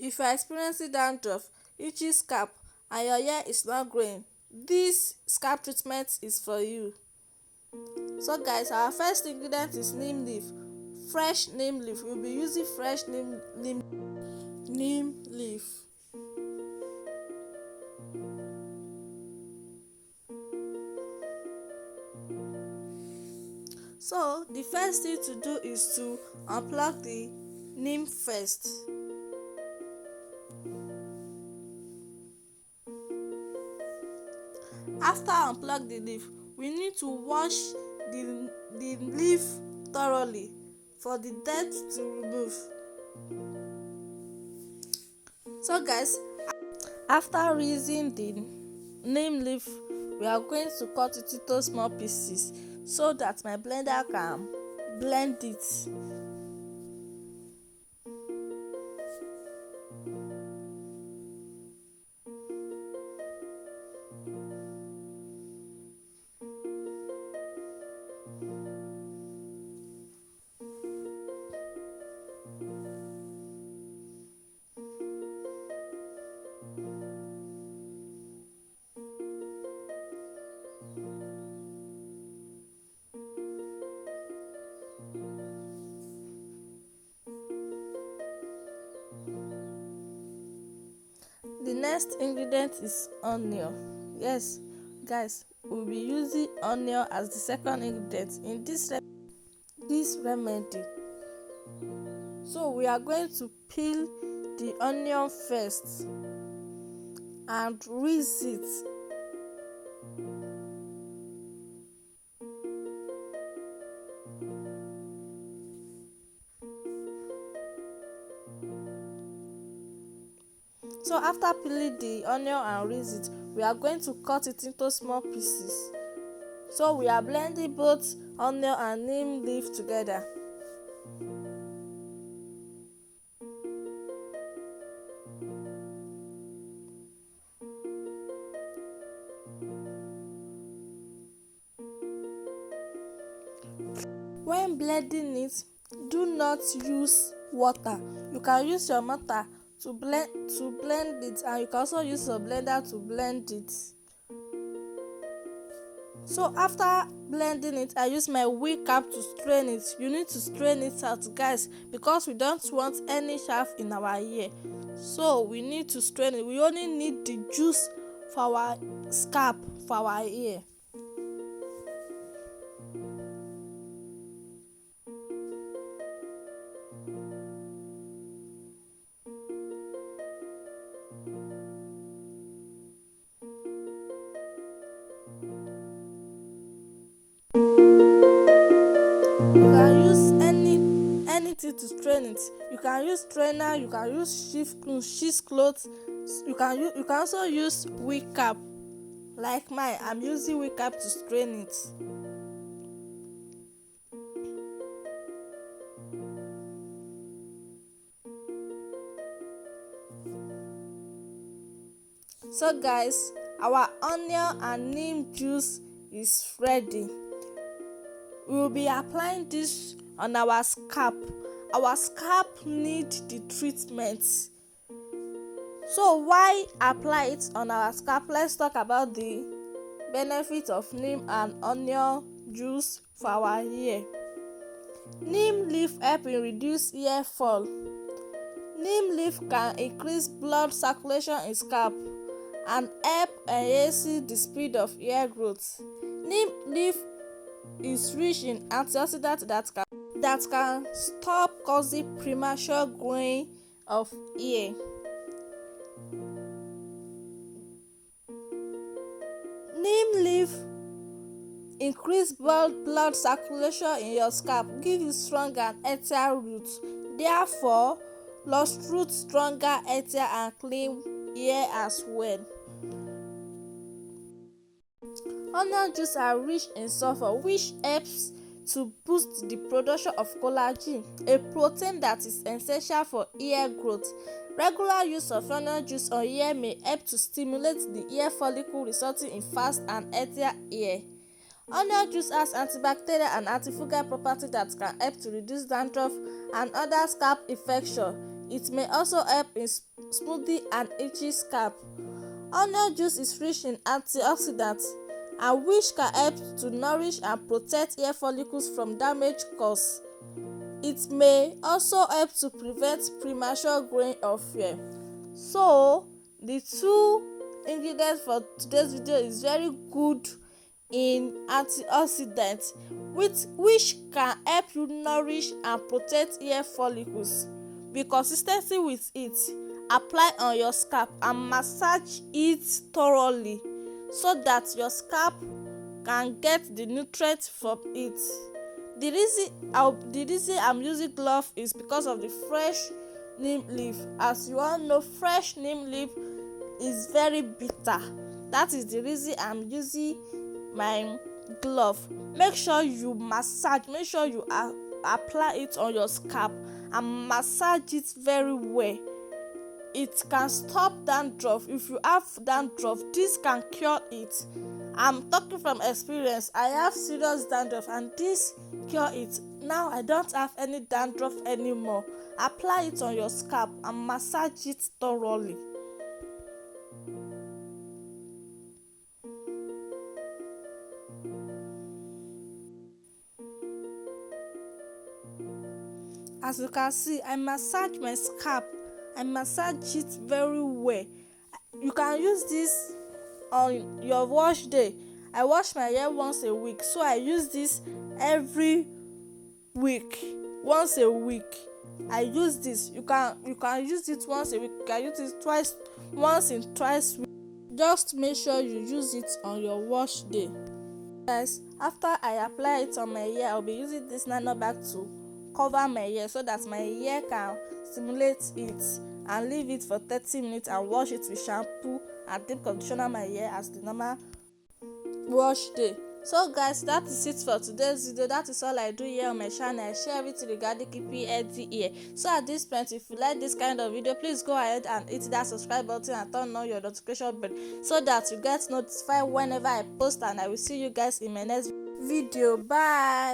If you are experiencing dandruff, itchy scalp, and your hair is not growing, this scalp treatment is for you. So guys, our first ingredient is neem leaf. Fresh neem leaf. We'll be using fresh neem leaf. So the first thing to do is to unplug the neem first. After unplug the leaf, we need to wash the leaf thoroughly for the dirt to remove. So guys, after rinsing the neem leaf, we are going to cut it into small pieces so that my blender can blend it. The next ingredient is onion. Yes, guys, we'll be using onion as the second ingredient in this remedy. So we are going to peel the onion first and rinse it. So after peeling the onion and rinse it, we are going to cut it into small pieces. So we are blending both onion and neem leaf together. When blending it, do not use water. You can use your mortar to blend it, and you can also use your blender to blend it. So after blending it, I use my wig cap to strain it. You need to strain it out, guys, because we don't want any chaff in our hair. So we need to strain it. We only need the juice for our scalp, for our hair. You can use anything to strain it. You can use strainer, you can use cheesecloth, you can also use wig cap. Like mine, I'm using wig cap to strain it. So guys, our onion and neem juice is ready. We will be applying this on our scalp. Our scalp needs the treatment. So why apply it on our scalp? Let's talk about the benefits of neem and onion juice for our hair. Neem leaf help in reduce hair fall. Neem leaf can increase blood circulation in scalp and help enhance the speed of hair growth. Neem leaf is rich in antioxidants that can stop causing premature growing of hair. Neem leaf increase blood circulation in your scalp, give you strong and healthier roots. Therefore, lost roots stronger, healthier and clean hair as well. Onion juice are rich in sulfur, which helps to boost the production of collagen, a protein that is essential for hair growth. Regular use of onion juice on hair may help to stimulate the hair follicle, resulting in fast and healthier hair. Onion juice has antibacterial and antifungal properties that can help to reduce dandruff and other scalp infection. It may also help in smoothing and itchy scalp. Onion juice is rich in antioxidants and which can help to nourish and protect hair follicles from damage caused. It may also help to prevent premature growing of hair. So the two ingredients for today's video is very good in antioxidants which can help you nourish and protect hair follicles. Be consis ten t with it. Apply on your scalp and massage it thoroughly so that your scalp can get the nutrients from it. The reason I'm using glove is because of the fresh neem leaf. As you all know, fresh neem leaf is very bitter. That is the reason I'm using my glove. Make sure you massage, make sure you apply it on your scalp and massage it very well. It can stop dandruff. If you have dandruff, this can cure it. I'm talking from experience. I have serious dandruff and this cure it. Now I don't have any dandruff anymore. Apply it on your scalp and massage it thoroughly. As you can see, I massage my scalp. I massage it very well. You can use this on your wash day. I wash my hair once a week, so I use this every week. Once a week, I use this. You can use it once a week. You can use it once in twice week. Just make sure you use it on your wash day. Guys, after I apply it on my hair, I'll be using this nano bag to cover my hair so that my hair can stimulate it and leave it for 30 minutes and wash it with shampoo and deep conditioner my hair as the normal wash day. So guys, that is it for today's video. That is all I do here on my channel. I share everything regarding keeping healthy hair. So at this point, if you like this kind of video, please go ahead and hit that subscribe button and turn on your notification bell so that you get notified whenever I post, and I will see you guys in my next video. Bye.